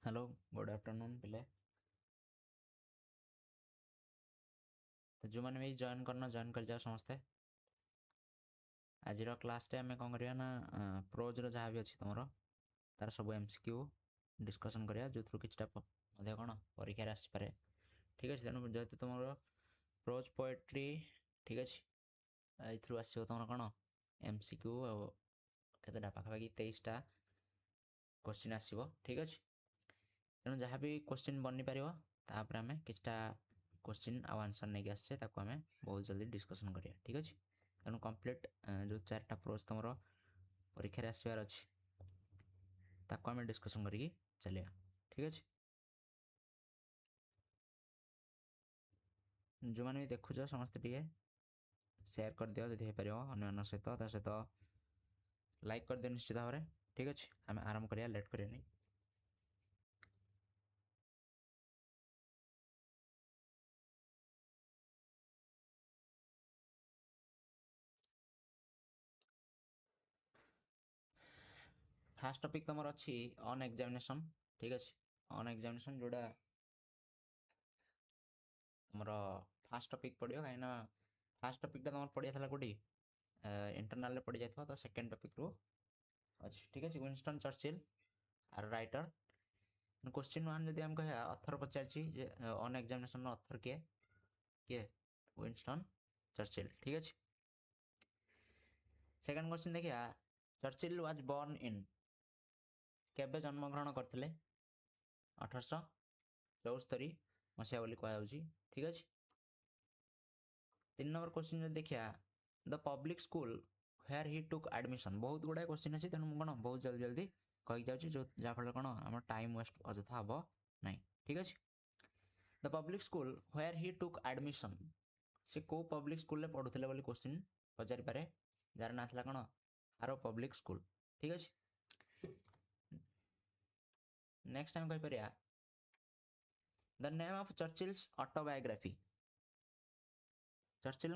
Hello good afternoon पिले। तो जो मैंने भी जॉइन करना जॉइन कर जाओ समस्ते। आज क्लास आम कौन करवा ना प्रोज जहाँ भी अच्छी तुम तार सब एमसीक्यू डिस्कसन करा जो थ्रु किछटा कौन परीक्षा आसपे। ठीक अच्छे तेणु जेहतु तुम प्रोज पोएट्री ठीक अच्छे ये आसो तुम कौन एमसीक्यू केतेटा पाखापाखि 23टा क्वेश्चन आसो। ठीक अच्छे तेणु जहाँ भी क्वेश्चन बनी पार तापर आम किछटा क्वेश्चन आउ आंसर नहीं आसे आम बहुत जल्दी डिस्कसन करिया। ठीक अच्छे तेणु कंप्लीट जो 4टा प्रोज तुम परीक्षा आसबार अच्छी ताको आम डिस्कसन करिकी चलिया। ठीक अच्छे जो मैंने भी देखुच समस्ते टे सेयार कर दियो जदि हो पार अन्य सहित लाइक कर दियो निश्चित भाव में। ठीक अच्छे आम आरंभ करिया लेट करिया नहीं। फास्ट टॉपिक तुम अच्छी ऑन एग्जामिनेशन। ठीक अच्छे ऑन एग्जामिनेशन जोड़ा तुम फास्ट टॉपिक पड़ो कहीं फास्ट टॉपिकटा तुम पढ़िया था कौटी इंटरनाल पड़ जाए तो सेकेंड टॉपिक रू अच्छे। ठीक अच्छे Winston Churchill are writer. Question 1 जदि आम कह अथर पचार ऑन एग्जामिनेशन अथर किए किए विंस्टन चर्चिल। ठीक अच्छे सेकेंड क्वेश्चन देखिए चर्चिल वाज बोर्न इन केबे जन्मग्रहण करते 1874 मसीहा बोली कहुच्छी। ठीक अच्छे 3 नंबर क्वेश्चन जो देखिए the public school where he took admission. बहुत गुड़ाए क्वेश्चन अच्छे तेणु कौन बहुत जल्दी जल्दी कही जाऊँगी जो जहाँफल कौन आम टाइम वेस्ट अजथा हम ना। ठीक अच्छे the public school where he took admission से को पब्लिक स्कूल में पढ़ुले बोली क्वेश्चन पचारि पारे जार ना था कौन हारो पब्लिक स्कूल। ठीक अच्छे नेक्स्ट टाइम कहीपर the name of Churchill's autobiography. Churchill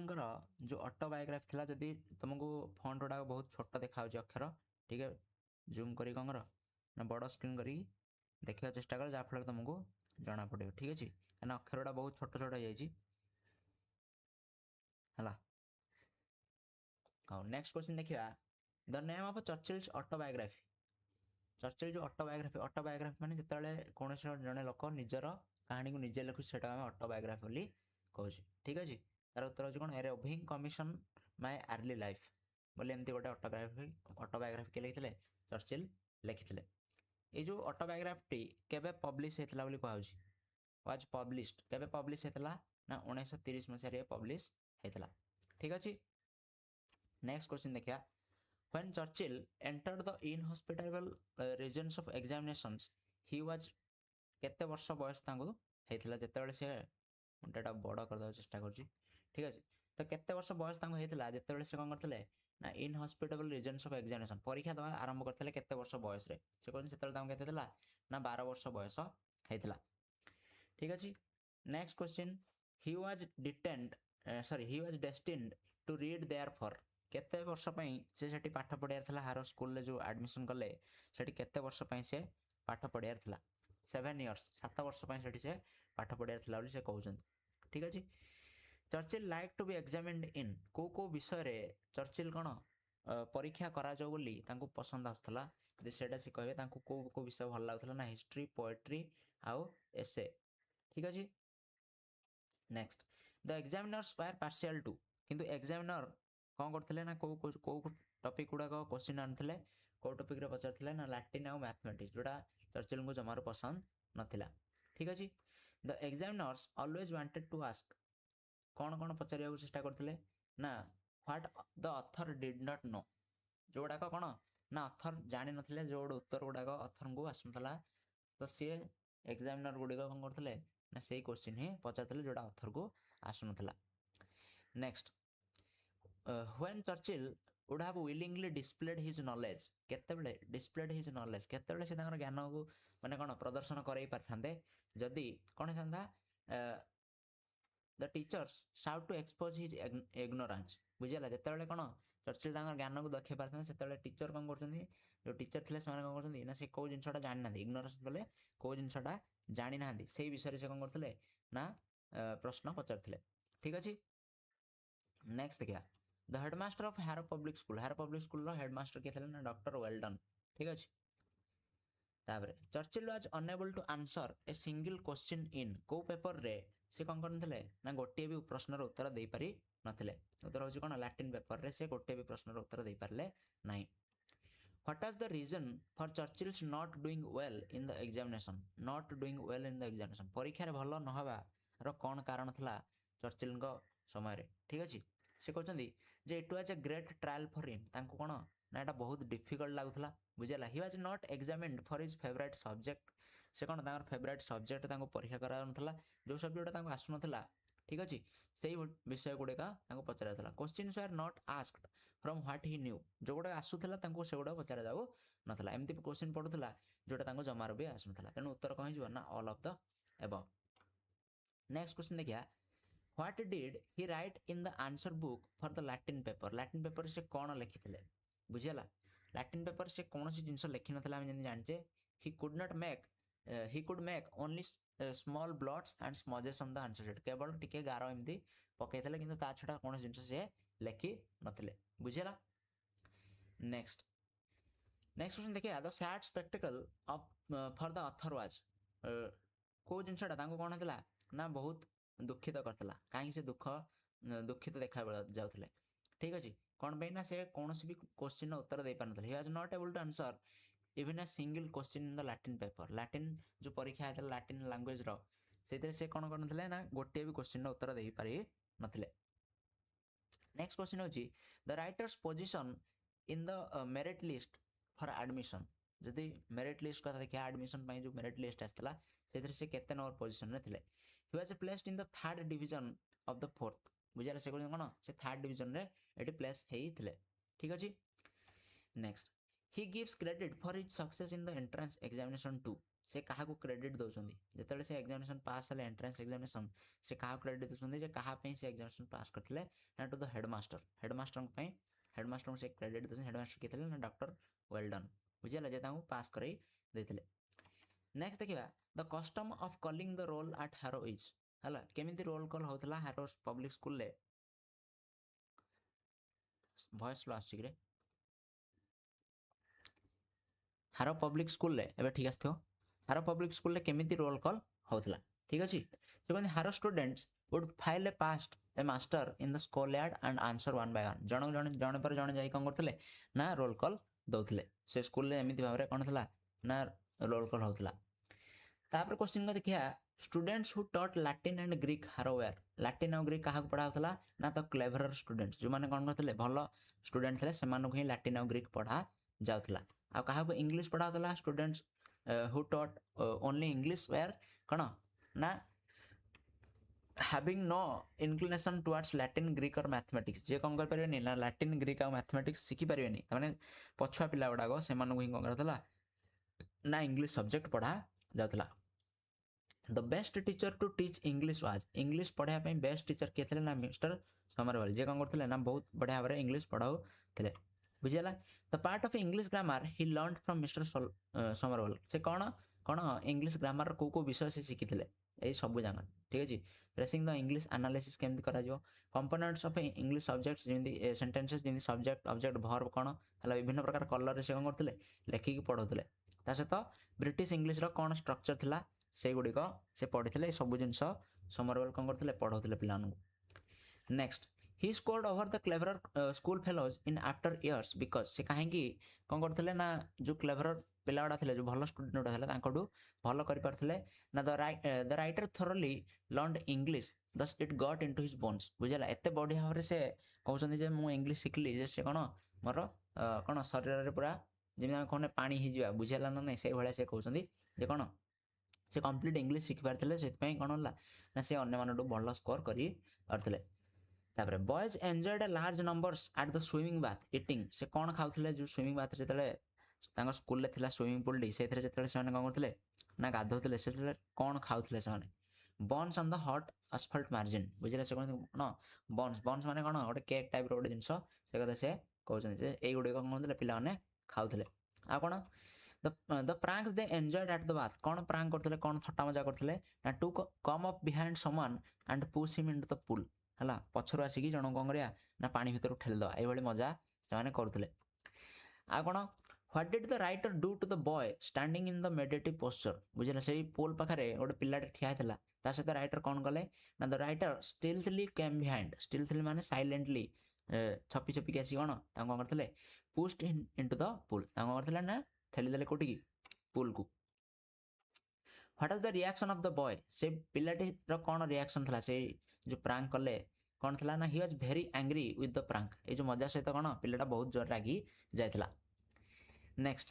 जो ऑटोबायोग्राफी थी जदि तुमको फॉन्ट गुड़ा बहुत छोट देखा अक्षर ठीक है जूम कर कौन कर ना बड़ स्क्रीन कर देखा चेष्टा कर जहाँफल तुमको जना पड़े। ठीक अच्छे कहीं अक्षर गुड़ा बहुत छोट छोट हो हाँ नेक्स्ट क्वेश्चन देखिए the name of Churchill's autobiography. Churchill जो ऑटोबायोग्राफी माने जिते कौन जड़े लोक निजर कहानी को निजे लिखुचे से ऑटोबायोग्राफी बोली कहूँ। ठीक अच्छे तार उत्तर अच्छे कौन रोभिंग कमिशन माय अर्ली लाइफ बोले एमती गोटे ऑटोबायोग्राफी किए लिखिते चर्चिल लिखिते। ये जो ऑटोबायोग्राफी केबे पब्लिश होता बोली कहुच्छी वाज पब्लिश्ड केबे पब्लिश होता ना 1930 मसीह पब्लिश होता। ठीक अच्छे नेक्स्ट क्वेश्चन देखिए when Churchill entered the inhospitable regions of examinations he was केते वर्ष बयस होता जिते से मुंडेटा बड़ करदे चेष्टा कर। ठीक अच्छे तो केते वर्ष बयस होता जिते से कौन करते ना इनहस्पिटेबल रिजन्स ऑफ एग्जामिनेशन परीक्षा दवा आरंभ करते केते वर्ष बयस से कहते से ना 12 वर्ष बयस होता। ठीक अच्छे next question he was detained sorry he was destined to read there for केते वर्ष से पाठ पढ़ियार था हार स्कूल जो एडमिशन कले से केते वर्ष से पाठ पढ़ियार था 7 इयर्स 7 वर्ष से पाठ पढ़ियार था से कहते। ठीक अच्छे Churchill like to be examined in को विषय रे चर्चिल कौन परीक्षा करा जाओ बोली पसंद आसला से कहे को विषय भल लगुला ना हिस्ट्री पोएट्री आउ एसे। ठीक अच्छे next the examiners wire partial two किंतु एग्जामिनर कौन करते ना कौ टॉपिक गुड़ाक क्वेश्चन आनी कौ टॉपिक पचार ना लैटिन आउ मैथमेटिक्स जोड़ा चर्चिल को जमार पसंद नाला। ठीक अच्छे the examiners always wanted to ask कौन कौन पचार चेष्टा करते ना what the author did not know जो गुड़ाक कौन ना ऑथर जानी नथिले जो उत्तर गुड़ाक ऑथर को आसूला तो सी एग्जामिनर गुड़िक कौन करते ना से क्वेश्चन ही पचार जोड़ा ऑथर को आसूला। Next when Churchill would have willingly displayed his knowledge केतेबेले डिस्प्लेड हिज नॉलेज केतेबेले से ज्ञान को माने कौन प्रदर्शन कर पारथांते जदि कौन होता the teachers sought to expose his ignorance बुझेगा जिते कौन चर्चिल ज्ञान को देखा पारथांते से टीचर कौन कर जो टीचर थे से कौन करते ना से कौ जिनसा जानी ना इग्नोरेंस कले कौ जिनसा जानी ना से विषय से कौन करते ना प्रश्न पचार ठीक अच्छे। नेक्स्ट देखिए the headmaster of Harrow public school headmaster किए थे ना डॉक्टर वेल्डन ठीक अच्छे। तापर Churchill was unable to answer a single question in को पेपर रे से कौन करते ना गोटे भी प्रश्नर उत्तर दे पारि नथिले उत्तर हूँ कौन लैटिन पेपर रे से गोटे भी प्रश्नर उत्तर दे पारे ना। What was the reason for Churchill's not doing well in the examination परीक्षा रे भल न हबार कौन कारण था चर्चिल समय ठीक अच्छे। से कहते जे it was a great trial for him तांको कौन ना यहाँ बहुत डिफिकल्ट लगुला बुझेगा he was not examined for his favourite subject से कौन तांकर फेवरेट सब्जेक्ट तांको परीक्षा करा नथला जो सब्जेक्ट तांको आसु नथला ठीक अच्छे से विषय गुड़िक पचरा question are not asked from what he knew जो गुड़ा आसूला से गुड़ा पचरा जाऊ नाला एमती क्वेश्चन पड़ूला जोटा जमार भी आसूला तेणु उत्तर कौन हो ना all of the above. Next question देखिए what did he write in the answer book for the Latin paper से कौन लिखी बुझीगला लैटिन पेपर से कौन सी जिन लिखी ना जाने he could not make he could make only small blots and smudges on the answer sheet केवल टिके गार एमती पकईले कि छड़ा कौन जिन से लिखी नथिले बुझीगला। नेक्स्ट क्वेश्चन देखिए the sad spectacle of for the author was को जिनटा कौन होता ना बहुत दुखित करता कहीं से दुखित देखा जाऊे ठीक अच्छे कौन पे ना से कौन भी क्वेश्चन उत्तर दे पार he was not able to answer even a single question in the Latin paper Latin जो परीक्षा होता लैटिन लैंग्वेज रो से कौन करते ना गोटे भी क्वेश्चन उत्तर दे पारि नथिले। नेक्स्ट क्वेश्चन होची the writers position in the merit list for admission जदि मेरिट लिस्ट कथा देखिए एडमिशन जो मेरिट लिस्ट आसला से केते नंबर पोजीशन रे थिले he was placed in the third division of the fourth बुझाला से कौन से थर्ड डिवीजन रे एटी प्लेस हेइथिले ठीक अछि। Next he gives credit for his success in the entrance examination 2 से कहा को क्रेडिट दौरान जिते से एग्जामिनेशन पास है एंट्रेंस एग्जामिनेशन से कहा क्रेडिट दौरान कहाँ से एग्जामिनेशन पास करते ना टू द हेडमास्टर हेडमास्टर से क्रेडिट दौरान हेडमास्टर किए ना डॉक्टर वेल्डन बुझीगला जे पास कर देते। नेक्स्ट देखिए the custom of calling the roll at Harrow is है केमी रोल कॉल होता हैरो पब्लिक स्कूल वॉइस स्लो आसुची हैरो पब्लिक स्कूल एवं ठीक आस हैरो पब्लिक स्कूल केमी रोल कॉल होता ठीक अच्छे से कहते Harrow students would file a past a master in the school yard and answer one by one जन पर जन जा कौन करते ना रोल कॉल दौले से स्कूल एमती भाव में कौन था ना रोल कॉल होता। तापर क्वेश्चन को देखिए students who taught Latin and Greek Harrow were Latin और ग्रीक क्या पढ़ा ना तो क्लेभर स्टूडेंट्स जो मैंने कौन करते भल स्टूडेंट थे से ही लैटिन और ग्रीक पढ़ा जाऊला आ क्या इंग्लिश पढ़ा students who taught only English were कौन ना having no inclination towards Latin Greek और मैथमेटिक्स जे कौन कर ना लैटिन ग्रीक और मैथमेटिक्स शिखी पारे मैंने पछुआ पिला गुड़ाक से कौन करता ना इंग्लिश सब्जेक्ट पढ़ा जाऊला। The best teacher to teach English was English पढ़ाई बेस्ट टीचर किए थे ना मिस्टर समरवेल जे कौन करते ना बहुत बढ़िया भाव में इंग्लिश पढ़ाऊे बुझीगला। The part of English grammar he learn from Mister Somervell से कौन कौन इंग्लिश ग्रामर को विषय से शिखी यही सब जान ठीक अच्छे। प्रेसिंग द इंग्लिश एनालिसिस केमती करा कंपोनेंट्स ऑफ इंग्लिश सब्जेक्ट्स जमी सेंटेंसेस जमी सब्जेक्ट ऑब्जेक्ट भर्ब कौन है विभिन्न प्रकार कलर से कौन करते लेखिकी पढ़ाते सहित ब्रिटिश इंग्लिश कौन स्ट्रक्चर थिला से गुड़िक से पढ़ी सब जिन समरवेल कौन करते पढ़ाते पिला। Next he scored over the clever school fellows in after years because से कहीं कौन करते ना जो क्लेवर पिला गुड़ा थे जो भल स्टूडेंट गुड़ा था भल कर ना the writer thoroughly learn English thus it got into his bones बुझेगा एत बढ़िया भाव में से कहते मुझे इंग्लिश शिखली से कौन मोर कौन शरीर में पूरा जमी कौन पानी ही बुझेगा ना नहीं से भाया से कहते कौन से कंप्लीट इंग्लिश शिखि पारे से कौन है ना से अन्य भल स्कोर करते। तापर boys enjoyed a large numbers at the swimming bath eating से कौन खाऊले जो स्विमिंग बाथ जो स्कूल में स्विमिंग पूल से कौन करते ना गाधोले से कौन खाऊले से buns on the hot Asphalt margin बुझे से कौन बन्स माने कौन गोटे केक टाइप रोटे जिन से कहते से कहते यही गुड़िक कौन करते पे खाऊले ଆଉ କ'ଣ ଦ ପ୍ରାଙ୍କ୍ସ ଦେ ଏନ୍ଜଏଡ୍ ଆଟ୍ ଦ ବାଥ୍, କ'ଣ ପ୍ରାଙ୍କ କରୁଥିଲେ, କ'ଣ ଥଟ୍ଟା ମଜା କରୁଥିଲେ ନା to come up behind someone and push him into the pool, ହେଲା ପଛରୁ ଆସିକି ଜଣକୁ କ'ଣ କରିବା ନା ପାଣି ଭିତରକୁ ଠେଲିଦେବା, ଏଇଭଳି ମଜା ସେମାନେ କରୁଥିଲେ। ଆଉ କ'ଣ what did the writer do to the boy standing in the meditative posture, ବୁଝିଲେ ସେଇ ପୋଲ୍ ପାଖରେ ଗୋଟେ ପିଲାଟେ ଠିଆ ହେଇଥିଲା, ତା ସହିତ ରାଇଟର କ'ଣ କଲେ ନା ଦ ରାଇଟର ଷ୍ଟିଲଥଲି କେମ୍ ବିହାଇଣ୍ଡ, ଷ୍ଟିଲଥଲି ମାନେ ସାଇଲେଣ୍ଟଲି ଛପି ଛପିକି ଆସି କ'ଣ ତାଙ୍କୁ କ'ଣ କରିଥିଲେ ପୁଷ୍ଟ ଇଣ୍ଟୁ ଦ ପୁଲ୍, ତାଙ୍କୁ କ'ଣ କରିଥିଲେ ନା ଠେଲିଦେଲେ କୋଉଠିକି ପୁଲକୁ। What is the reaction of the boy, ସେ ପିଲାଟିର କ'ଣ ରିଆକ୍ସନ୍ ଥିଲା ସେଇ ଯେଉଁ ପ୍ରାଙ୍କ କଲେ କ'ଣ ଥିଲା ନା he was very angry with the prank, ଏଇ ଯେଉଁ ମଜା ସହିତ କ'ଣ ପିଲାଟା ବହୁତ ଜୋର ରାଗି ଯାଇଥିଲା। ନେକ୍ସଟ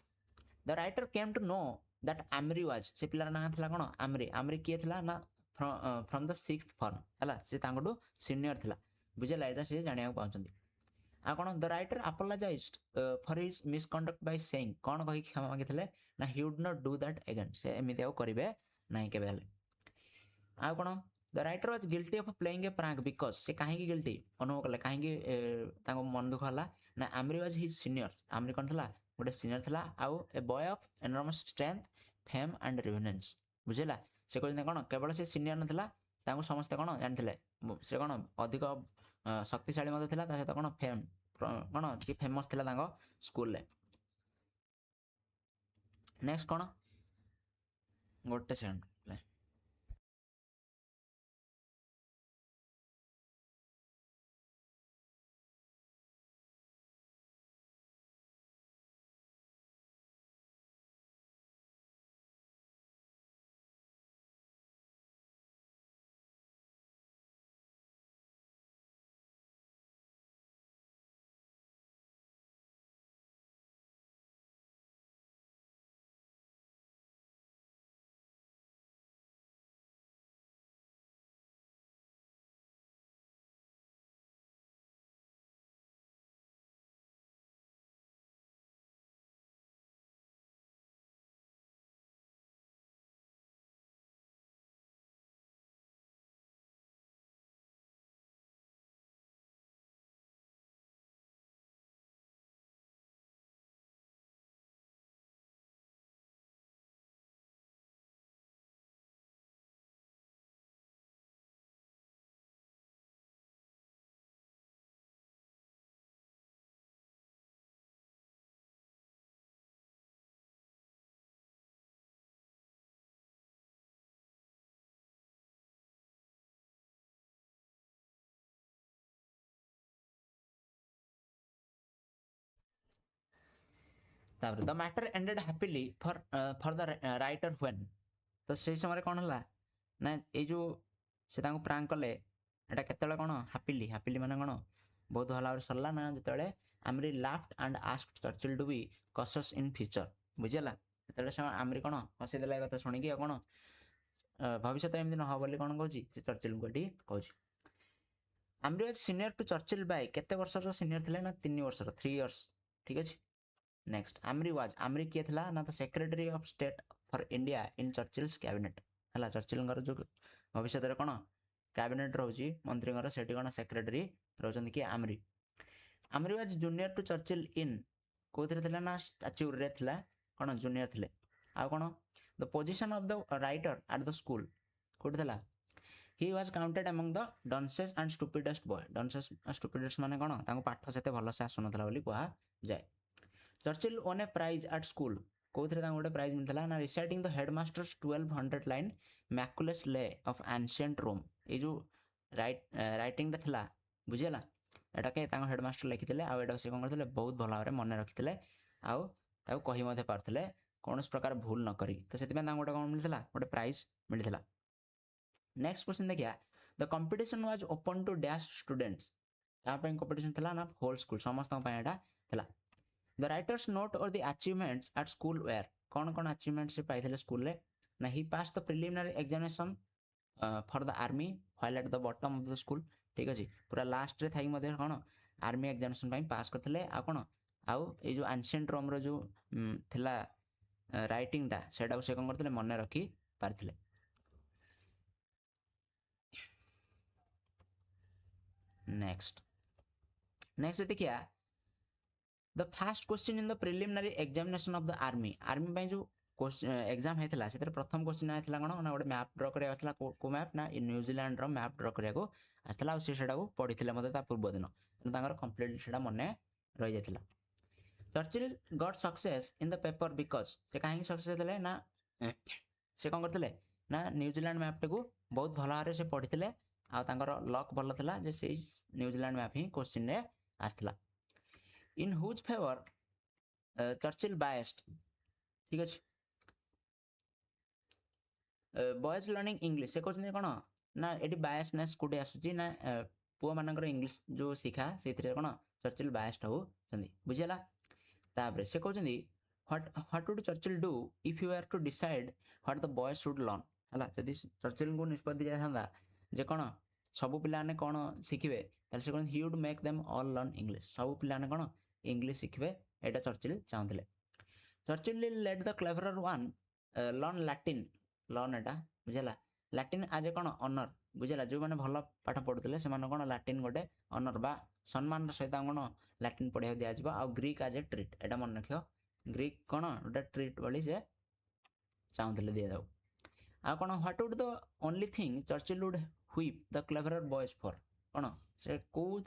ଦ ରାଇଟର କେମ୍ ଟୁ ନୋ ଦ୍ୟାଟ୍ ଆମରି ୱାଜ୍, ସେ ପିଲାର ନାଁ ଥିଲା କ'ଣ ଆମରି, ଆମରି କିଏ ଥିଲା ନା ଫ୍ରମ୍ ଦ 6th ଫର୍ମ, ହେଲା ସେ ତାଙ୍କଠୁ ସିନିୟର ଥିଲା, ବୁଝିଲା ଏଇଟା ସେ ଜାଣିବାକୁ ପାଉଛନ୍ତି। ଆଉ କ'ଣ the writer apologized for his misconduct by saying, କ'ଣ କହିକି କ୍ଷମା ମାଗିଥିଲେ ନା he would not do that again, ସେ ଏମିତି ଆଉ କରିବେ ନାହିଁ କେବେ ହେଲେ। ଆଉ କ'ଣ the writer was guilty of playing a prank because, ସେ କାହିଁକି ଗିଲ୍ଟି ଅନୁଭବ କଲେ, କାହିଁକି ତାଙ୍କ ମନ ଦୁଃଖ ହେଲା ନା ଆମରି ୱାଜ୍ ହିଜ୍ ସିନିୟର, ଆମରି କ'ଣ ଥିଲା ଗୋଟେ ସିନିୟର ଥିଲା, ଆଉ a boy of enormous strength fame and reverence, ବୁଝିଲା ସେ କହୁଛନ୍ତି କ'ଣ କେବଳ ସେ ସିନିୟର ନଥିଲା, ତାଙ୍କୁ ସମସ୍ତେ କ'ଣ ଜାଣିଥିଲେ, ସେ କ'ଣ ଅଧିକ ଶକ୍ତିଶାଳୀ ମଧ୍ୟ ଥିଲା, ତା ସହିତ କ'ଣ ଫେମ୍ କ'ଣ କି ଫେମସ୍ ଥିଲା ତାଙ୍କ ସ୍କୁଲରେ। ନେକ୍ସଟ କ'ଣ ଗୋଟେ ସେକେଣ୍ଡ ତାପରେ the matter ended happily for the writer when, ତ ସେଇ ସମୟରେ କ'ଣ ହେଲା ନା ଏଇ ଯେଉଁ ସେ ତାଙ୍କୁ ପ୍ରାଙ୍କ କଲେ ଏଇଟା କେତେବେଳେ କ'ଣ ହାପିଲି, ହାପିଲି ମାନେ କ'ଣ ବହୁତ ଭଲ ଭାବରେ ସରିଲା ନା ଯେତେବେଳେ Amery laughed and asked Churchill to be cautious in future, ବୁଝିଲା ସେତେବେଳେ ସେ ଆମରି କ'ଣ ହସିଦେଲା ଏ କଥା ଶୁଣିକି, ଆଉ କ'ଣ ଭବିଷ୍ୟତ ଏମିତି ନ ହବ ବୋଲି କ'ଣ କହୁଛି ସେ ଚର୍ଚିଲ୍ଙ୍କୁ ଏଠି କହୁଛି। ଆମରି ୱାଜ୍ ସିନିୟର ଟୁ ଚର୍ଚିଲ୍ ବାଇ, କେତେ ବର୍ଷର ସିନିୟର ଥିଲେ ନା 3 ବର୍ଷର, 3 ଇୟର୍ସ, ଠିକ୍ ଅଛି। ନେକ୍ସଟ ଆମରି ୱାଜ୍, ଆମରି କିଏ ଥିଲା ନା ତ secretary of state for India in Churchill's cabinet, ହେଲା ଚର୍ଚିଲ୍ଙ୍କର ଯେଉଁ ଭବିଷ୍ୟତରେ କ'ଣ କ୍ୟାବିନେଟ୍ ରହୁଛି ମନ୍ତ୍ରୀଙ୍କର, ସେଠି କ'ଣ ସେକ୍ରେଟାରୀ ରହୁଛନ୍ତି କିଏ ଆମରି। ଆମରି ୱାଜ୍ ଜୁନିୟର ଟୁ ଚର୍ଚିଲ୍ ଇନ୍, କେଉଁଥିରେ ଥିଲା ନା ଷ୍ଟାଚ୍ୟୁରେ ଥିଲା କ'ଣ ଜୁନିୟର ଥିଲେ। ଆଉ କ'ଣ the position of the writer at the school କେଉଁଠି ଥିଲା, he was counted among the dunces and stupidest boy, dunces stupidest ମାନେ କ'ଣ ତାଙ୍କୁ ପାଠ ସେତେ ଭଲସେ ଆସୁନଥିଲା ବୋଲି କୁହାଯାଏ। Churchill won a prize at school, କେଉଁଥିରେ ତାଙ୍କୁ ଗୋଟେ ପ୍ରାଇଜ୍ ମିଳିଥିଲା ନା ରିସାଇଟିଂ ଦ ହେଡ଼ମାଷ୍ଟର୍ସ 1200 ଲାଇନ୍ ମ୍ୟାକୁଲେସ୍ ଲେ ଅଫ୍ ଆନ୍ସିଏଣ୍ଟ ରୋମ୍, ଏଇ ଯେଉଁ ରାଇଟିଂଟା ଥିଲା ବୁଝିହେଲା, ଏଟାକେ ତାଙ୍କ ହେଡ଼ମାଷ୍ଟର ଲେଖିଥିଲେ, ଆଉ ଏଇଟାକୁ ସେ କ'ଣ କରିଥିଲେ ବହୁତ ଭଲ ଭାବରେ ମନେ ରଖିଥିଲେ, ଆଉ ତାକୁ କହି ମଧ୍ୟ ପାରୁଥିଲେ କୌଣସି ପ୍ରକାର ଭୁଲ ନ କରିକି, ତ ସେଥିପାଇଁ ତାଙ୍କୁ ଗୋଟେ କ'ଣ ମିଳିଥିଲା ଗୋଟେ ପ୍ରାଇଜ୍ ମିଳିଥିଲା। ନେକ୍ସଟ କ୍ୱେଶ୍ଚନ୍ ଦେଖିବା the competition was open to dash students, କାହା ପାଇଁ କମ୍ପିଟିସନ୍ ଥିଲା ନା ହୋଲ୍ ସ୍କୁଲ ସମସ୍ତଙ୍କ ପାଇଁ ଏଇଟା ଥିଲା। The writer's note or the achievements at school were, କ'ଣ କ'ଣ ଆଚିଭମେଣ୍ଟ ସେ ପାଇଥିଲେ ସ୍କୁଲରେ ନା he pass the preliminary examination for the army while at the bottom of the school, ଠିକ୍ ଅଛି ପୁରା ଲାଷ୍ଟରେ ଥାଇ ମଧ୍ୟ କ'ଣ ଆର୍ମି ଏକ୍ଜାମିନେସନ୍ ପାଇଁ ପାସ୍ କରିଥିଲେ। ଆଉ କ'ଣ ଆଉ ଏଇ ଯେଉଁ ଆନ୍ସିଏଣ୍ଟ ରୋମ୍ର ଯେଉଁ ଥିଲା ରାଇଟିଂଟା ସେଇଟାକୁ ସେ କ'ଣ କରିଥିଲେ ମନେ ରଖି ପାରିଥିଲେ। ନେକ୍ସଟ ଦେଖିବା the fast question in the preliminary examination of the army ପାଇଁ जो एग्जाम ହେଇଥିଲା ସେଥିରେ ପ୍ରଥମ क्वेश्चन आइଥିଲା କ'ଣ ନା ଗୋଟେ ମ୍ୟାପ୍ ଡ୍ର କରିବାକୁ ଆସିଥିଲା କୋ ମ୍ୟାପ୍ ନା ନ୍ୟୁଜିଲାଣ୍ଡର ମ୍ୟାପ୍ ଡ୍ର କରିବାକୁ ଆସିଥିଲା ଆଉ ସେ ସେଟାକୁ ପଢ଼ିଥିଲେ ମୋତେ ତା ପୂର୍ବ ଦିନ ତେଣୁ ତାଙ୍କର କମ୍ପ୍ଲିଟ୍ ସେଟା ମନେ ରହିଯାଇଥିଲା Churchill got success in the paper because ସେ କାହିଁକି ସକ୍ସେସ୍ ହେଲେ ନା ସେ କ'ଣ କରିଥିଲେ ନା ନ୍ୟୁଜିଲାଣ୍ଡ ମ୍ୟାପ୍ଟିକୁ ବହୁତ ଭଲ ଭାବରେ ସେ ପଢ଼ିଥିଲେ ଆଉ ତାଙ୍କର ଲକ୍ ଭଲ ଥିଲା ଯେ ସେଇ ନ୍ୟୁଜିଲାଣ୍ଡ ମ୍ୟାପ୍ ହିଁ କ୍ୱେଶ୍ଚିନ୍ରେ ଆସିଥିଲା in whose favor Churchill biased ठीक अछि बॉयज लर्निंग इंग्लिश से कहते कौन ना ये बायसनेस कौटे आसूँ ना पुआ मानकर इंग्लिश जो शिखा से कौन चर्चिल बायस्ड होती बुझीगला तापर से कहते what would Churchill do if you are to decide what the boys should learn है जदि चर्चिल को निष्पत्ति जाता जे कौन सबू पिलाने कौन शिखे ताले से he would make them all learn English सबू पिलाने कौन इंग्लिश शिखे एटा चर्चिल चाहते Churchill let the cleverer one learn Latin learn Etah बुझेगा Latin आज ए कौन ऑनर बुझेगा जो मैंने भल पाठ पढ़ुते से कौन लैटिन गोटे ऑनर बा सम्मान सहित कौन लैटिन पढ़ा दिज्व आ ग्रीक आज ए ट्रीट एटा मन रख ग्रीक कौन गोटे ट्रीट भाई से चाहते दि जाऊ आ कौन what would the only thing Churchill would whip the cleverer boys for कौन से कौन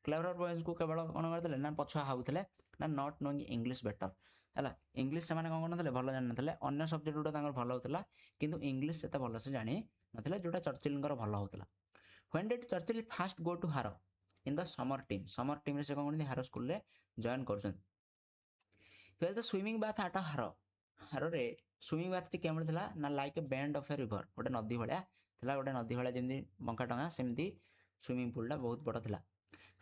क्लेवरर बॉयज को केवल कौन करते ना पछुआ हाउले ना नॉट नोइंग इंग्लिश बेटर है इंग्लिश से कौन करते भल जान ना अन्य सब्जेक्ट गुटा भल होता किंतु इंग्लिश से भल से जानी ना जोटा चर्चिल भल होता when did Churchill first go to Harrow in the summer team से कौन हारो स्कूल रे जॉइन कर द स्विमिंग बाथ आट हारो हारो रे स्विमिंग बाथ टी केमल थिला ना like A band of a river गोटे नदी भाया थिला गोटे नदी भाया जमी बंका टंगा सेमती स्विमिंग पूल टा बहुत बड़ा थिला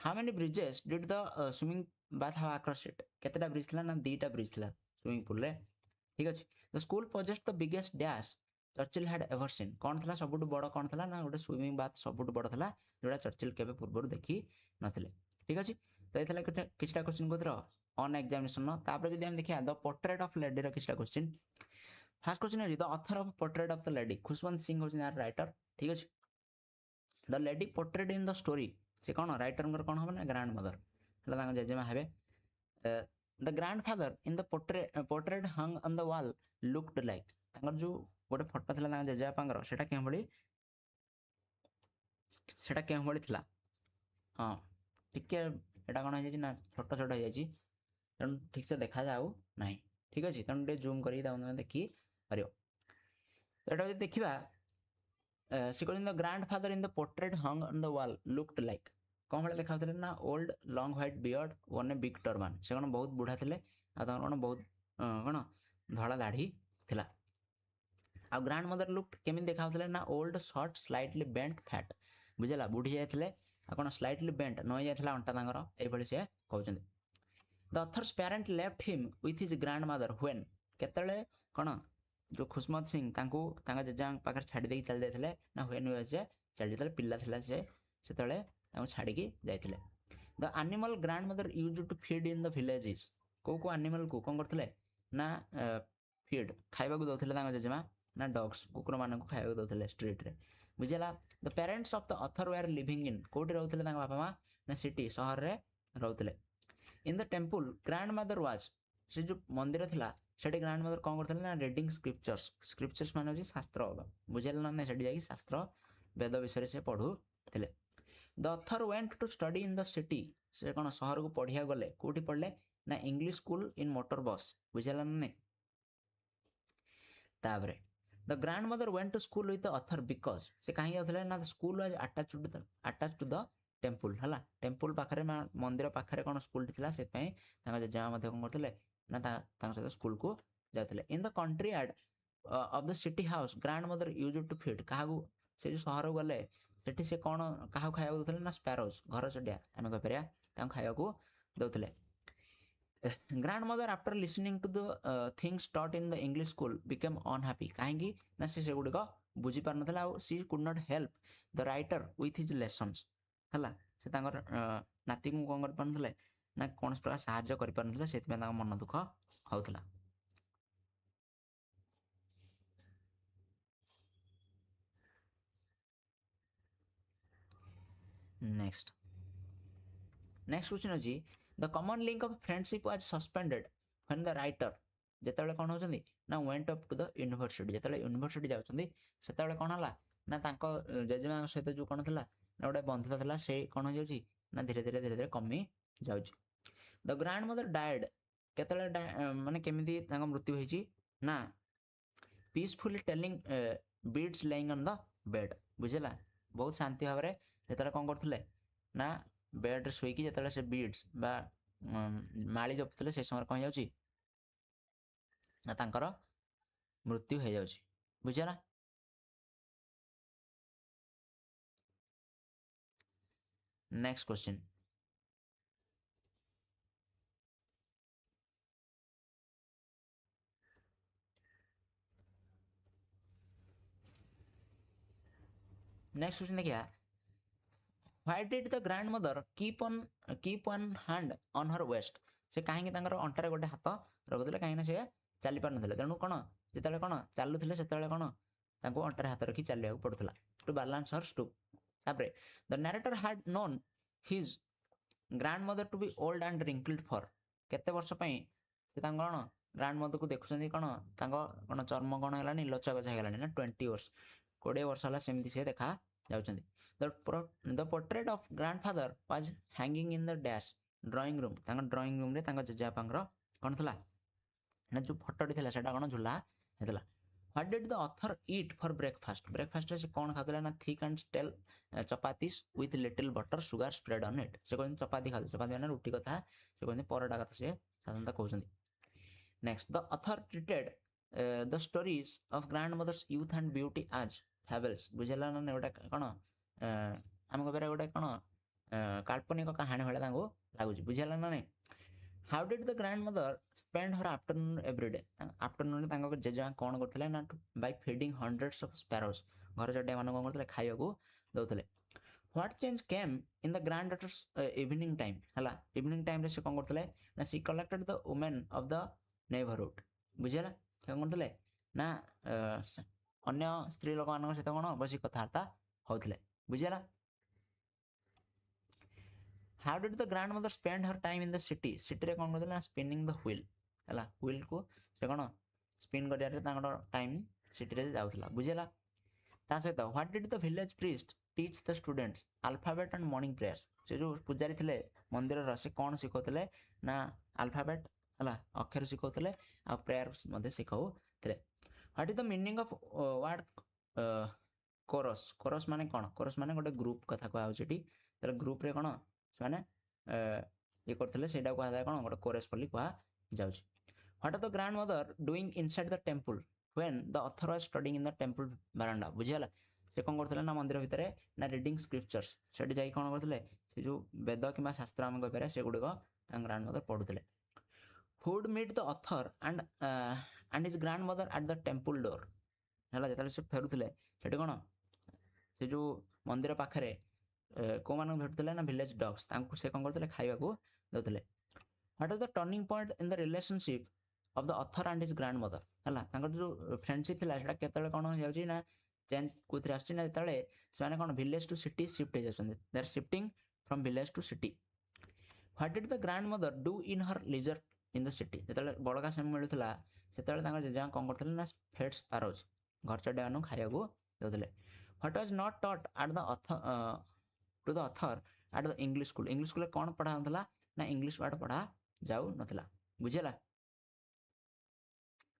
how many bridges did the swimming bath have across it केतेटा ब्रिज थिला ना दीटा ब्रिज थिला स्विमिंग पूल रे ठीक अछि the school possessed the biggest dash Churchill had ever seen कौन थिला सबुठु बड़ कौन थिला ना गोटे स्विमिंग बाथ सबुठु बड़ थिला जोटा चर्चिल केबे पूर्व देखि नथिले ठीक अछि तो एथला किछटा क्वेश्चन कोथरो ऑन एग्जामिनेशन तापर जदि हम देखिया द पोर्ट्रेट ऑफ लेडी रो किछटा क्वेश्चन फर्स्ट क्वेश्चन है the author of portrait of the lady Khushwant Singh होची यार राइटर ठीक अछि the lady portrait in the story से कौन राइटर कौन हम ना ग्रांड मदर है जेजेमा हे the grandfather in the portrait hung on the wall looked like जो गोटे फोटो था जेजेबापांगर सेटा कें भली थिला हाँ टिके एटा कौन है ना छोट छोट हो जाए तेणु ठीक से देखा जाऊ ना ठीक अच्छे तेणु टे जूम कर देखी पार तो देखा से कहते the grandfather in the portrait hung on the wall looked like कौन भाई देखा ना old long white beard one a big turban से कौन बहुत बुढ़ा थे कौन बहुत कौन धड़ा दाढ़ी थिला आ ग्रांड मदर लुक्ड केमी देखा ना old short slightly bent fat बुझेगा बुढ़ी जाते कौन स्लाइटली बेंट नई जाता अंटा तांकर ये कहते the author's parent left him with his grandmother when केतले कौन जो खुशमत सिंह जेजा पाखे छाड़ी देकी चली जाते ना व्हेन चली जाते पिला से छाड़ी जाते the animal grandmother use to feed in the villages को एनिमल को कौन करते ना फीड खाइबा को दौले जेजेमा ना डॉग्स कुकुर मान को खाइबा दौले स्ट्रीट रे बुझेगा the parents of the author were living in कोठी रहते बापा माँ ना सिटी सहर रे रहते in the temple grandmother was से जो मंदिर थिला सेठी ग्रांड मदर कौन करते ना रीडिंग स्क्रिप्चर्स मान शास्त्र बुझेगा ना सेठी जाकि शास्त्र वेद विषय से पढ़ुले the author went to study in the city से कौन सहर को पढ़िया गले कौटी पढ़ले ना इंग्लिश स्कूल इन मोटर बस बुझेगा ना नहीं ताबरे the grandmother went to school with the author because से कहीं जाते ना school was attach to the temple है टेम्पल पाखे मंदिर पाखे कौन स्कूल थी से जेजेमा कौन करते ना सहित स्कूल को जाते in the courtyard of the city house grandmother use to feed क्या से जो सहर गले सेठी से कौन क्या खाया दौले ना स्पैरोज घर चढ़िया आम कहीपर खाया दौले grandmother after listening to the things taught in the English school became unhappy कहीं ना से गुड़िक बुझी पार ना she could not help the writer with his lessons है से नाती को कौन कर ना कौन प्रकार साहाଯ୍य कर से मन दुख होता नेक्स्ट क्वेश्चन अच्छी the common link of friendship was suspended when the writer ଯେତେବେଳେ କ'ଣ ହେଉଛନ୍ତି ନା went up to the university, ଯେତେବେଳେ ୟୁନିଭର୍ସିଟି ଯାଉଛନ୍ତି ସେତେବେଳେ କ'ଣ ହେଲା ନା ତାଙ୍କ ଜେଜେମାଙ୍କ ସହିତ ଯେଉଁ କ'ଣ ଥିଲା ନା ଗୋଟେ ବନ୍ଧୁତା ଥିଲା ସେ କ'ଣ ହେଇଯାଉଛି ନା ଧୀରେ ଧୀରେ କମି ଯାଉଛି। ଦ ଗ୍ରାଣ୍ଡ ମଦର ଡାଏଡ୍ କେତେବେଳେ ମାନେ କେମିତି ତାଙ୍କ ମୃତ୍ୟୁ ହେଇଛି ନା peacefully telling beads lying on the bed, ବୁଝିଲା ବହୁତ ଶାନ୍ତି ଭାବରେ ଯେତେବେଳେ କ'ଣ କରୁଥିଲେ ନା ବେଡ୍ରେ ଶୋଇକି ଯେତେବେଳେ ସେ ବିଡ୍ସ ବା ମାଳି ଜପୁଥିଲେ ସେ ସମୟରେ କ'ଣ ହେଇଯାଉଛି ନା ତାଙ୍କର ମୃତ୍ୟୁ ହେଇଯାଉଛି, ବୁଝିଲା। ନେକ୍ସଟ କ୍ୱେଶ୍ଚିନ୍, नेक्स्ट क्वेश्चन देखिए, why did the grandmother keep one hand on her waist, से कहीं अंटारे गोटे हाथ रखुले कहीं से चली पार ना तेणु कौन जिते कौन चलुले से कौन अंटारे हाथ रखी चलिया पड़ूला टू बैलेंस हर स्टूप। तापर the narrator had known his grandmother to be old and wrinkled for, केते वर्ष पई से कौन ग्रैंड मदर को देखुं कौन कौन चर्म कौन है लचा गचा है ना 20 वर्ष 20 वर्ष है सेमती से देखा जाउछंदी। The portrait of grandfather was hanging in the dash drawing room, drawing room रे जेजेबापांकर कौन थला ना जो फोटोटी थला सेटा कौन झुला हेतला। What did the author eat for breakfast, breakfast रे से कौन खातला ना thick and stale chapatis with little butter sugar spread on it, से कहन चपाती खाते चपाती माने रोटी कथा से कहन परोटा कथा से साधारणतः कहउछंदी। Next the author treated the stories of grandmother's youth and beauty as fables, बुझला ना गोटे कौन आम कह गोटे कौन काल्पनिक कहानी भाई लगुच, बुझला ना नहीं। How did the grandmother spend her afternoon everyday, afternoon जेजेमा कौन करते ना by feeding hundreds of sparrows, घर चटिया मान कौन करते खाइबा दौले। What change came in the granddaughter's evening time है, इवनिंग टाइम से कौन करते ना she collected the women of the neighbourhood, बुझेगा क्या करते ना अन्य स्त्री लोक मान सहित कौन बस कथबार्ता होते, बुझेगा। How did the grandmother spend her time in the city, city रे कौन करते ना स्पिनिंग द व्हील है, व्हील को से कौन स्पिन कर टाइम सिटी रे जाउथला, बुझेगा। ता सहित what did the village priest teach the students alphabet and morning prayers, से जो पुजारी थे मंदिर से कौन शिखाते ना अल्फाबेट है अक्षर शिखाते आ प्रेयर्स शिखाते। What is the meaning of word chorus, chorus माने कौन, कोरस माने गोटे ग्रुप कथा कह ग्रुप रे कौन से ये करते से कौन गोटे कोरस बोली कह जाउछि। What are the grandmother doing inside the temple when the author was studying in the temple veranda, बुझीगला से कौन करते ना मंदिर भितर ना रीडिंग स्क्रिप्चर्स से जाई कौन करते से जो वेद कि शास्त्र आम कह से गुड़िक ग्रैंड मदर पढ़ुते। Who'd meet the author and his grandmother at the temple door है, जो से फेरुले से कौन से जो मंदिर पाखे कौ मान भेटुले ना विलेज डॉग्स से कौन करते खाइबा दौते। What is the turning point in the relationship of the author and his grandmother है, जो फ्रेंडशिप थी केतले कौन हो जाउची ना चेंज कुछ आसुची ना जेतले से कौन विलेज टू सिटी शिफ्ट हो जाउछन, they are shifting from village to city. What did the grandmother do in her leisure in the city, जेतले बड़का समय मिलुला सेतले जेजा कौन करते ना फेड स्पैरोज घर चढ़िया मान खाइबा दौले। What was not taught at the author to the author at the English school, English school कौन पढ़ा होता ना इंग्लिश वर्ड पढ़ा जाऊ नथिला, बुझेला।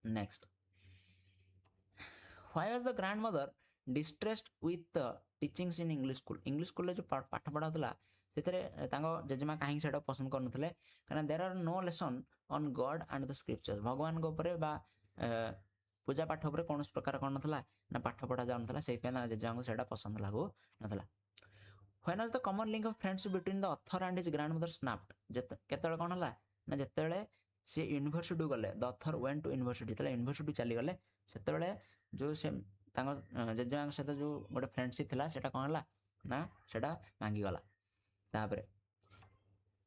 Next why was the grand mother distressed with the teachings in English school, English school जो पाठ पढ़ा होता से जेजेमा कहीं से पसंद करते कहीं there are no lesson on God and the scripture, भगवान बा पूजा पाठ उपर कौन प्रकार कौन ना ना पाठ पढ़ा जाऊन से जेजेमा से पसंद लगू ना। When was the common link of friendship between the author and his grandmother snapped, केतले कौन है ना जिते सी यूनिवर्सिटी गले the author went to university, जो यूनिवर्सिटी चली गले से जो से जेजेमा सहित जो गोटे फ्रेंडशिप थिला सेटा कौन है ना सेटा भांगीगला। तापर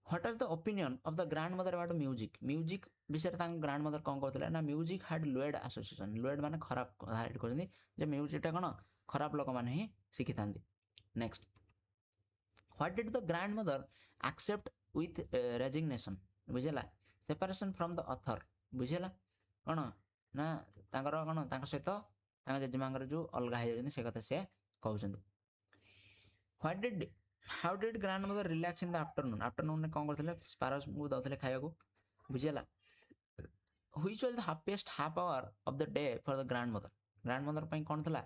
what was the opinion of the grand mother about music, music विषय ग्रैंड मदर कौन कहते ना म्यूजिक हैड लुएड एसोसिएशन, लुएड माने खराब कहते जे म्यूजिकटा कौन खराब लोक मैंने ही शिखी था। Next what did the grandmother accept with resignation बुझेला separation from the author बुझेला कौन ना तांकर कौन तांकर सहित तांकर जेजेमांकर जो अलग हो जाउछन से कथा से कहउछन what did how did grandmother relax in the afternoon ने कौन करथिले स्पारोस मु दउथिले खाइबा को बुझेला which was the happiest half hour of the day for the grandmother पई कौन थला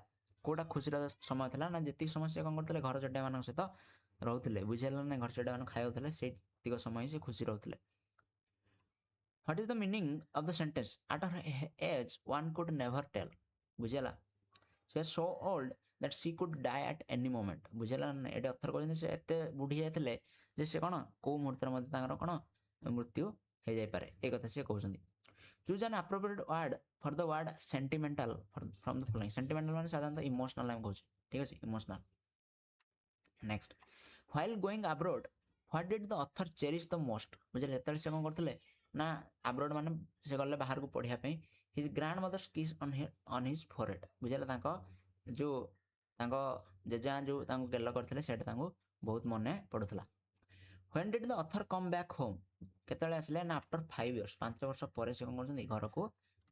कोटा खुशीर समय थला ना जति समस्या कौन करथिले घर चड्डा मान सहित रहउथिले बुझेला ना घर चड्डा मान खाइउथिले सेतिक समय से खुशी रहउथिले what is the meaning of the sentence at her age one could never tell बुझेला she was so old that she could die at any moment बुझेला ना एडे अर्थर कहन से एते बुढी जायथिले जे से कोन को मुहूर्त मध्ये तांगर कोन मृत्यु हे जाय पारे ए कथा से कहउछन choose an appropriate word for the word sentimental from the following sentimental माने साधारणतः इमोशनल हम कहउछ ठीक अछि emotional next while going abroad what did the author cherish the most बुझे जेतल से कोन करथले ना abroad माने से गले बाहर को पढिया पई his grandmother's kiss on his forehead बुझेला तांको जो तांको जेजा जो तांको गेल करथले सेटा तांको बहुत मने पडुथला when did the author come back home केतले आसले ना आफ्टर 5 years 5 वर्ष परे से कोन करछन घर को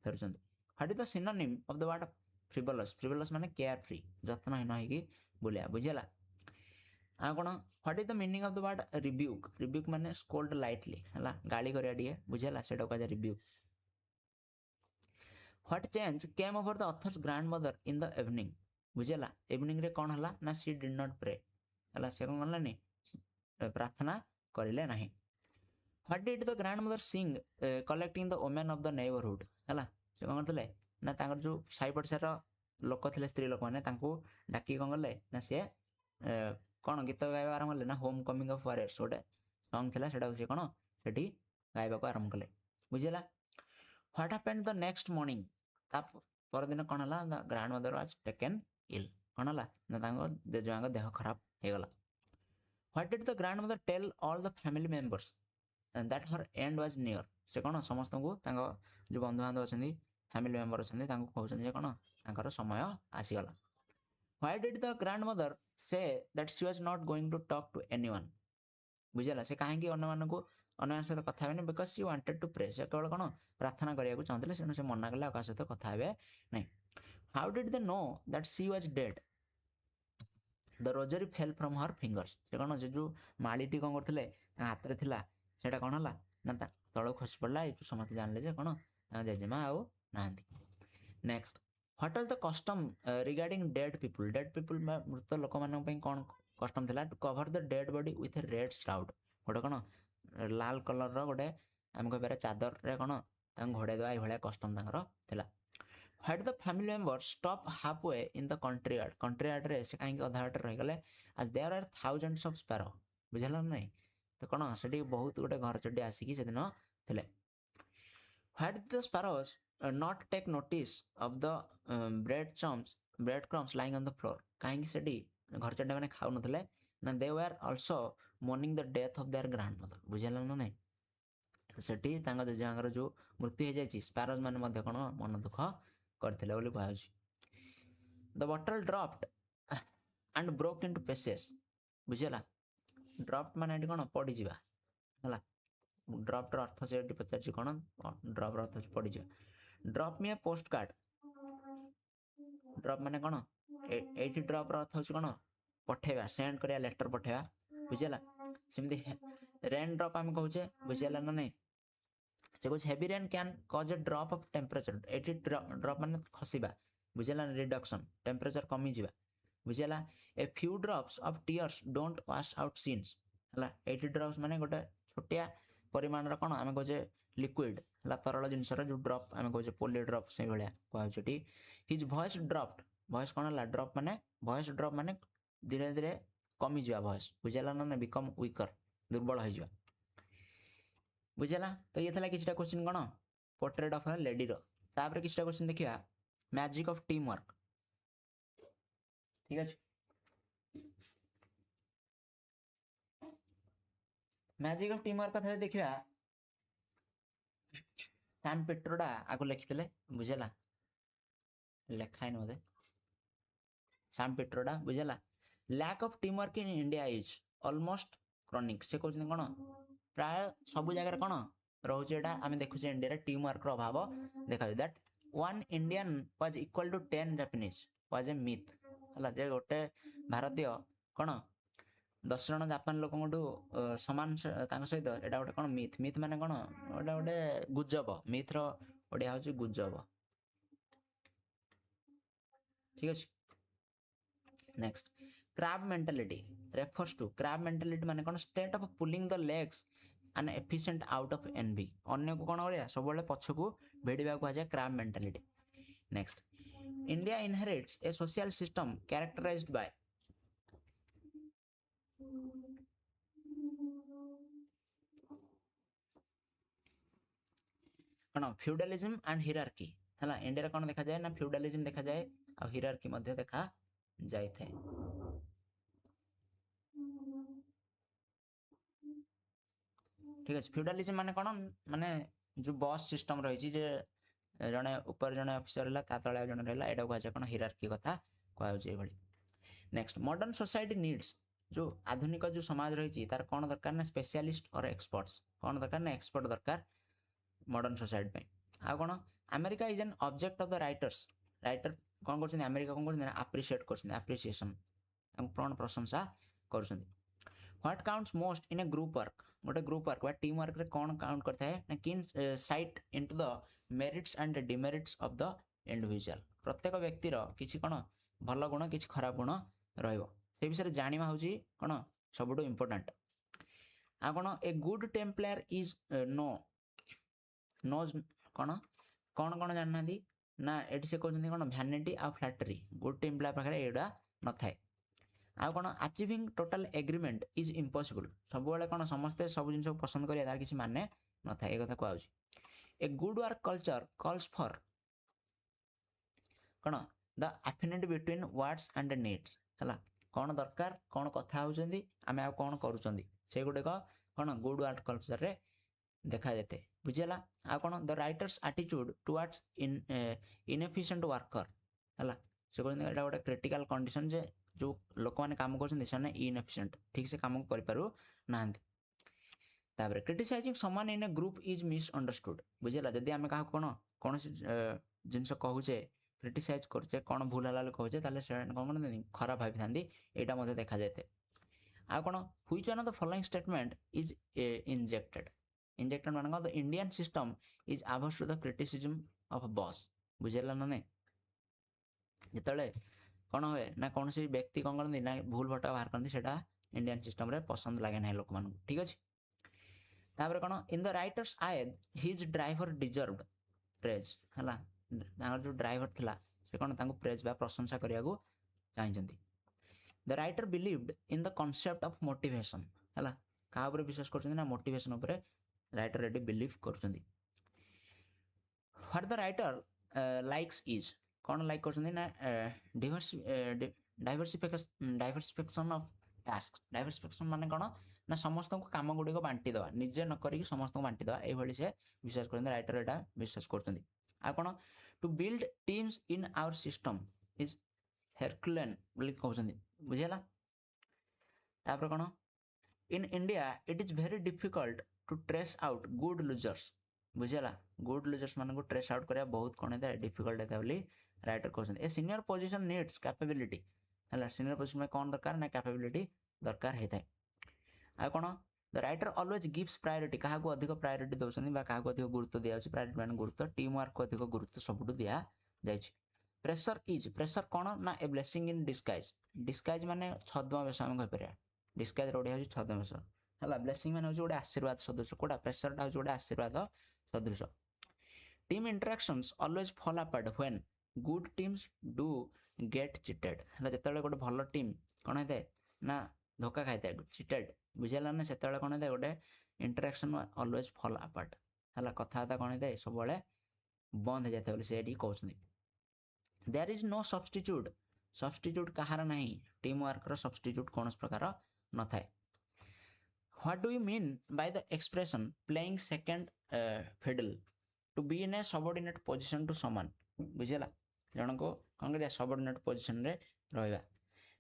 फेरछन what is the synonym of the word frivolous माने केयर फ्री जत्नहीन होई बोलिया बुझेला आ कोन what is the meaning of the word rebuke माने scold lightly हला गाली करिया दिए बुझेला सेटा का rebuke what change came over the author's grandmother in the evening बुझेला इवनिंग रे कोन हला ना she did not pray हला से कोन हलानी प्रार्थना करिले नाही what did the grandmother sing collecting the women of the neighborhood हला से कोन करथले ना तांगर जो साई पड़सार लोक थिले स्त्री लोक माने तांको डाकी कोन करले ना से कोन गीत गाइबा आरंभ करले ना होम कमिंग ऑफ वॉरियर्स गोटे सॉन्ग थिला सेटा से कोन सेठी गाइबा को आरंभ करले बुझिला what happened the next morning ता पर दिन कोन हला द ग्रैंडमदर वाज टेकन इल कोन हला ना तांको जेजांग देह खराब हे गला what did the grandmother tell all the family members and that her end was near से कोन समस्त को तांको जो बंधु बांधव अछंदी फैमिली मेंबर अछंदी तांको कहउछन जे कोन तांकर समय आसी गला why did the grandmother say that she was not going to talk to anyone बुझला से काहे कि अन्य मान को अन्य सहित कथा हेबे because she wanted to pray से केवल कोन प्रार्थना करिया को चाहतले से मना गला का सहित कथा हेबे नै how did they know that she was dead the rosary fell from her fingers से कोन जे जो मालीटी कोन करथले हाथ रे थिला सेटा कोन हला ना तळ खस पड़ला ए समस्त जानले जे कोन जेजेमा आउ नांदी next what was the custom regarding dead people मृत लोक मान पई कोन कस्टम थिला to cover the dead body with a red shroud गोटे कोन लाल कलर रो गोटे हम कहबेरा चादर रे कोन तां घोडे दवा ए भलिया कस्टम तांगर थिला Had the family members stop halfway in the country yard रे से काहे अधा बाटे रह गले as there are thousands of sparrow बुझला नै तो कोन सेठी बहुत गोटे घर चड्डी आसी कि से दिन थिले Had the sparrows not take notice of the breadcrumbs lying on the floor काहे कि सेठी घर चड्डी माने खाउ नथले ना they were also mourning the death of their grandmother बुझला नै सेठी तांगा जेजांगर जो मृत्यु हे जायछि स्पैरोज माने मध्ये कोन मन दुख करथिले बोली कहउछि the bottle dropped and broke into pieces बुझला ड्रॉप माने एटी कोन पडी जिबा हला ड्रॉप रो अर्थ से एटी पचाछि कोन ड्रॉप रो अर्थ पडी जिबा ड्रॉप मी अ पोस्ट कार्ड ड्रॉप माने कोन एटी ड्रॉप रो अर्थ होछि कोन पठेबा सेंड करिया लेटर पठेबा बुझला सिमदी रेन ड्रॉप हम कहउछे बुझला न नै से कुछ heavy rain can cause a drop of temperature eighty drop माने खसिबा बुझला रिडक्शन टेंपरेचर कमी जिबा बुझला a few drops of tears don't wash out since हला 80 ड्रॉप्स माने गोटे छोटिया परिमाण रा कोन हम कहजे लिक्विड हला तरल जिंस रा जो ड्रॉप हम कहजे पोली ड्रॉप से भलिया कहउछटी हिज वॉइस ड्रॉप्ड वॉइस कोन हला ड्रॉप माने वॉइस ड्रॉप माने धीरे धीरे कमी जिबा वॉइस बुझला न बिकम वीकर दुर्बल हो जिबा बुझला तो ये थला किछटा क्वेश्चन कोन पोर्ट्रेट ऑफ अ लेडी रो तापर किछटा क्वेश्चन देखिया मैजिक ऑफ टीम वर्क ठीक अछि मैजिक ऑफ टीम वर्क कथा देखिया सैम पेट्रोडा आगु लिखितले बुझला लेखाइन होदे सैम पेट्रोडा बुझला lack of team work in India is almost chronic से कोन कोन प्राय सब जगह कौन रोचे एटा आम देखुचे इंडिया टीम वर्क अभाव देखा that 1 Indian was equal to 10 Japanese was a myth हला जे गोटे भारतीय कौन 10 जन जापान लोक सामान सहित एटा गोटे कौन मिथ मिथ माने कौन गोटे गोटे गुजब मिथ रो ओडिया होची गुजब ठीक अछि next crab mentality refers to crab mentality माने कौन state of pulling the legs and efficient out of envy अन्य को कौन करिया सब बेले पछ को भेड़िबा को आजा crab mentality next India inherits a social system characterized by कौन feudalism and hierarchy हला इंडिया रे कौन देखा जाए ना feudalism देखा जाए और hierarchy मध्य देखा जाय थे ठीक है फ्यूडालिज्म माने कौन माने जो बॉस सिस्टम रही जे जने ऊपर जने ऑफिसर हला ता तळे जने रहला एटा को आजा कौन हिरार्की कथा कहौ जे भली नेक्स्ट मॉडर्न सोसाइटी नीड्स जो आधुनिक जो समाज रही तार कौन दरकार ना स्पेशलिस्ट और एक्सपर्ट्स कौन दरकार ना एक्सपर्ट दरकार मॉडर्न सोसाइटी पे आ कौन America is an object of the writers writer कौन करछन अमेरिका कौन करछन अप्रिशिएट करछन अप्रिसिएशन कौन प्रशंसा करछन what counts most in a group work गोटे ग्रुप वर्क बा टीम वर्क रे कौन काउंट करता है ना keen sight into the merits and demerits of the individual प्रत्येक व्यक्तिर किछि कोन भल गुण किछि खराब गुण रहइबो से विषय जानिबा होची कोन सबटो इंपोर्टेंट आ कोन a good team player is knows कोन कोन कोन जानना दी ना एटी से कहउछन कोन वैनिटी आ फ्लैटरी गुड टीम प्लेयर पाखरे एडा न थाए आ कोन achieving total agreement is impossible सब बेले कोन समस्त सब जिंस पसंद करिया तार किछि माने न थाए ए कथा कहउछि a good work culture calls for कोन the affinity between words and needs हला कोन दरकार कोन कथा होउछंदी आमे आ कोन करूछंदी से गुटे कोन गुड वर्क कल्चर रे देखा जेते बुझिला आ कोन the writer's attitude towards inefficient worker हला से कोन एटा गोटे क्रिटिकल कंडीशन जे जो लोक माने काम करछन से इनएफिशिएंट ठीक से काम कर पारु नाहंती ताबरे criticising someone in a group is misunderstood बुझिला जदी आमे का कोन जिंस कहूचे क्रिटिसाइज करछे कोन भूल हला कहूचे ताले से कोन खराब भाबी थांदी एटा मध्ये देखा जायते आ कोन which one of the following statement is injected माने the Indian system is averse to the criticism of boss बुझिला ना ने जेतले कौन हुए ना कौन सी व्यक्ति कौन करती ना भूल भटा बाहर करती सेटा इंडियन सिस्टम रे पसंद लगे ना लोक मानू ठीक अछि तापर कौन in the writers I his driver deserved praise हला तांगर जो ड्राइवर थिला से कौन तांको प्रेज बा प्रशंसा करिया को चाहिचंती the writer believed in the concept of motivation हला का ऊपर विश्वास करछन ना मोटिवेशन ऊपर राइटर रेडी बिलीव करछंती what the writer likes is कौन लाइक करछन ना डाइवर्सिफिकेशन ऑफ टास्क डाइवर्सिफिकेशन माने कौन ना समस्त को काम गुडी को बांटी दवा निजे न करी समस्त को बांटी दवा ए भली से विश्वास करन राइटर एटा विश्वास करछन आ कौन to build teams in our system is herculean बोली कहछन बुझिला तापर कौन in India it is very difficult to trace out good losers बुझिला गुड लूजर्स मान को ट्रेस आउट करिया बहुत कोन है डिफिकल्ट है बोली राइटर कहछन a senior position needs capability हला सीनियर पोजीशन में कोन दरकार ना कैपेबिलिटी दरकार हे थाए आ कोन the writer always gives priority कहा को अधिक प्रायोरिटी दोछन बा कहा को अधिक गुरुत्व दिया अछि प्रायोरिटी मान गुरुत्व टीम वर्क को अधिक गुरुत्व सबटु दिया जायछि प्रेशर कोन ना a blessing in disguise disguise माने छद्म बेस हम कह परिया डिस्गाइज रोडी होछि छद्म बेस हला ब्लेसिंग माने होछि ओडे आशीर्वाद सदृश कोडा प्रेशर टा होछि ओडे आशीर्वाद सदृश team interactions always fall apart when good teams do get cheated हला जतले गोटे भलो टीम कोन हेते ना धोखा खाइते चिटेड बुझिला ना सेतले कोन हेते गोटे इंटरेक्शन ऑलवेज फॉल अपार्ट हला कथा कोन हेते सब बेले बंद हो जाते बोले सेडी कहउछनी देयर इज नो सब्स्टिट्यूट कहार नहीं टीम वर्क रो सब्स्टिट्यूट कोनस प्रकार न थाए what do you mean by the expression playing second fiddle to be in a subordinate position to someone बुझिला जन को कौन कर सबऑर्डिनेट पोजीशन रे रहइबा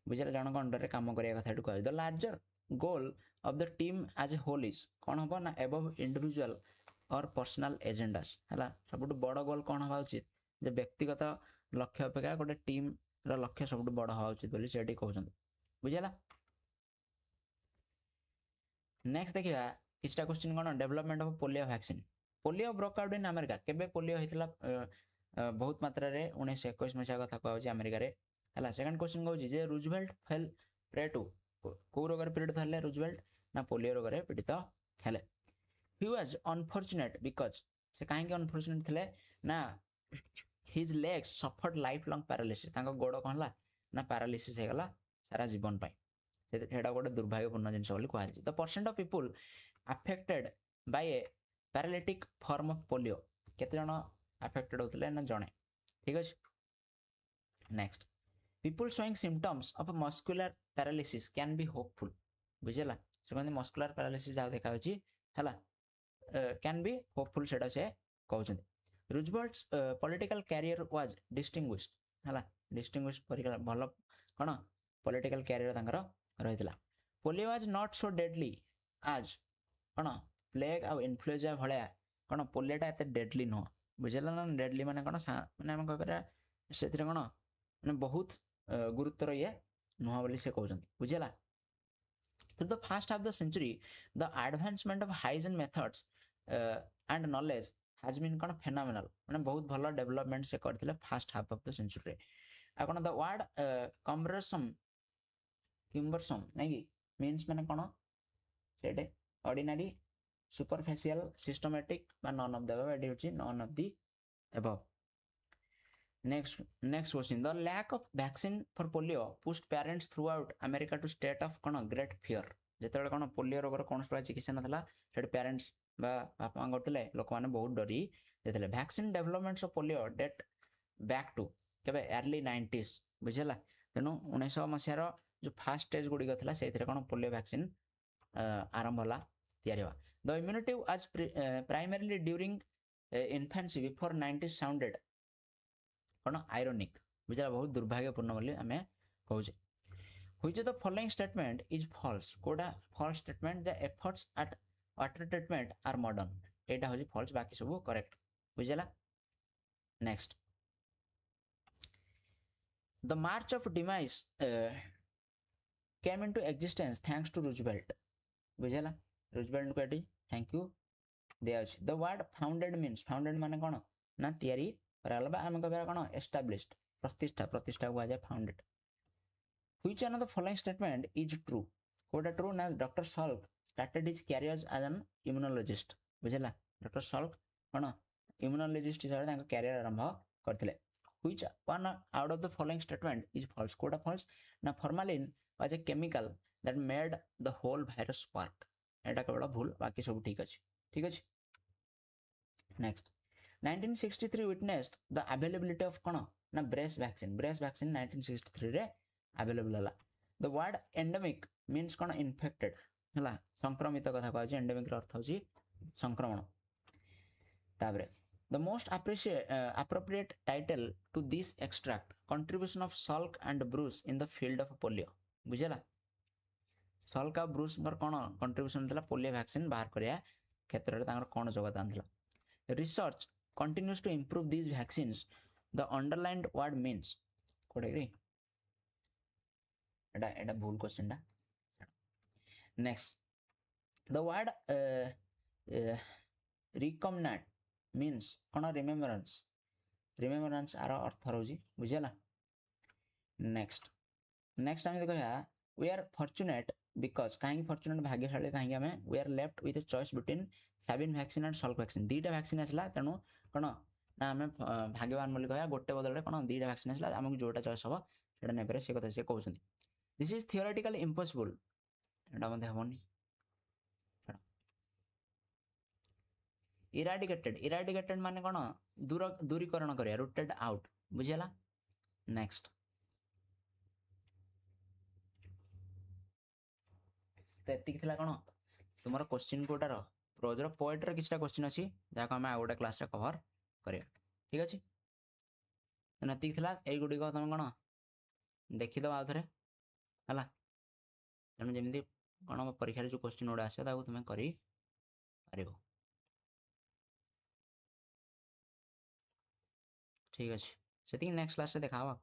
बुझिला जन को अंडर रे काम करिया कथा कह the larger goal of the team as a whole is कौन हम ना above individual और पर्सनाल एजेंडास है सब बड़ गोल कौन हवा उचित जे व्यक्तिगत लक्ष्य अपेक्षा गोटे टीम लक्ष्य सब बड़ हवा उचित बोली से कहते बुझेगा। नेक्स्ट देखिए किछटा क्वेश्चन कौन development of polio vaccine polio broke out in America केबे पोलियो होइतला बहुत मात्रा रे 1921 मसिया कथा कहउछि अमेरिका रे हला। सेकंड क्वेश्चन कहउछि जे रूजवेल्ट फेल प्रे टू को रोग रे पीड़ित हले रूजवेल्ट ना पोलियो रोग रे पीड़ित हले। he was unfortunate because से काहे के अनफॉर्चुनेट थिले ना his legs suffered lifelong paralysis तांको गोड़ कहला ना पैरालिसिस हे गला सारा जीवन पाई सेटा गोटे दुर्भाग्यपूर्ण जिनस बोली कहल the percent of people affected by A paralytic form of polio केते जण अफेक्टेड होतले ना जणे ठीक अछि। Next people showing symptoms of muscular paralysis can be hopeful बुझला से कहते मस्कुलर पैरालिसिस जा देखा होची हला कैन बी होपफुल सेटा से कहउछन। Roosevelt's political career was distinguished हला डिस्टिंग्विश्ड परिकल भलो कोन पॉलिटिकल कैरियर तांकर रहितला। Polio was not so deadly as कोन प्लेग आ इन्फ्लुएंजा भलिया कोन पोलियोटा एते डेडली न बुझला ना डेडली माने कोन माने हम कहबरा सेथिरे कोन माने बहुत गुरुतर ये न बोली से कहउछन बुझला। To the first half of the century, the advancement of hygiene methods and knowledge has been kind of phenomenal. माने बहुत भलो डेवलपमेंट से करथिले first half of the century रे। आ कोन द वर्ड किम्बरसम नहीं मींस माने कोन सेटे ऑर्डिनरी सुपरफिशियल सिस्टमैटिक बा नॉन ऑफ द अबव एडी होची none of the above. Next question the lack of vaccine for polio pushed parents through America to state of कोन great fear जेते कोन पोलियो रोगर कोन चिकित्सा नथला सेट पेरेंट्स बा बापा करथिले लोक माने बहुत डरी जेतले vaccine developments of polio date back to केबे अर्ली 90s बुझला। तेनु 1900 मसिया रो जो फर्स्ट स्टेज गुडी गथला सेथिरे कोन पोलियो वैक्सीन आरंभ होला तयारी हुआ। The immunity as primarily during infancy before 90s sounded कोन आयरोनिक बुझला बहुत दुर्भाग्यपूर्ण बोली हमें कहउछे। Which of the following statement is false कोडा false statement the efforts at water treatment are modern एटा होजी फॉल्स बाकी सब करेक्ट बुझला। Next the march of dimes came into existence thanks to Roosevelt बुझला रूजवेल्ट को एटी थैंक यू दिया अछि। The word founded means founded माने कोन ना तयारी कराला बा हम कहबा कोन एस्टैब्लिश्ड प्रतिष्ठा हुआ जाए founded. Which one of the following statement is true कोडा ट्रू ना doctor Salk started his career as an immunologist बुझला डॉक्टर सॉल्क कोन इम्यूनोलॉजिस्ट हिसाब से कैरियर आरंभ करथिले। Which one out of the following statement is false कोडा false ना formalin was a chemical that made the whole virus work एटा केवल भूल बाकी सब ठीक अछि। Next 1963 witnessed the availability of कोन ना ब्रेस वैक्सीन 1963 रे अवेलेबल हला। The word endemic means cone infected हला संक्रमित कथा कहै छै एंडेमिक रो अर्थ होची संक्रमण। ताबरे the most appropriate title to this extract contribution of Salk and Bruce in the field of polio बुझला। सल्क आ ब्रूस कर कोन कंट्रीब्यूशन थला पोलियो वैक्सीन बाहर करिया क्षेत्र रे तांकर कोन योगदान थला। Research continues to improve these vaccines the underlined word means कोड एग्री एटा भूल क्वेश्चन डा। Next the word recombinant means कोन रिमेम्बरेंस आर अर्थ रोजी बुझला। नेक्स्ट हम देखो वी आर फॉर्चुनेट बिकॉज कहीं फॉर्चुनेट भाग्यशाली कहीं हमें we are left with a choice between Sabin vaccine and Salk vaccine दीटा वैक्सीन आसला तेणु कौन ना आम भाग्यवान बोली कह गोटे बदल कौन दीटा वैक्सीन आसला आमको जोटा चॉइस हम से नहीं पारे से कथा से कहते दिस इज थियोरेटिकली इम्पॉसिबल एटा मते हमनी। इराडिकेटेड माने कौन दूरीकरण करिया रूटेड आउट बुझला। नेक्स्ट तो एतिक थिला कोन तुमर क्वेश्चन कोटार प्रोज रो पोएट रो किछटा क्वेश्चन अछि जाको हम आगोटा क्लास रे कवर करिया ठीक अछि। तो एतिक थिला एई गुडी को तुम कोन देखि दो आउथरे हला तेनु जेमिति କ'ଣ ପରୀକ୍ଷାରେ ଯେଉଁ କୋଶ୍ଚିନ୍ ଗୁଡ଼ା ଆସିବ ତାକୁ ତୁମେ କରିପାରିବ। ଠିକ୍ ଅଛି, ସେତିକି ନେକ୍ସଟ କ୍ଲାସ୍ରେ ଦେଖା ହବ।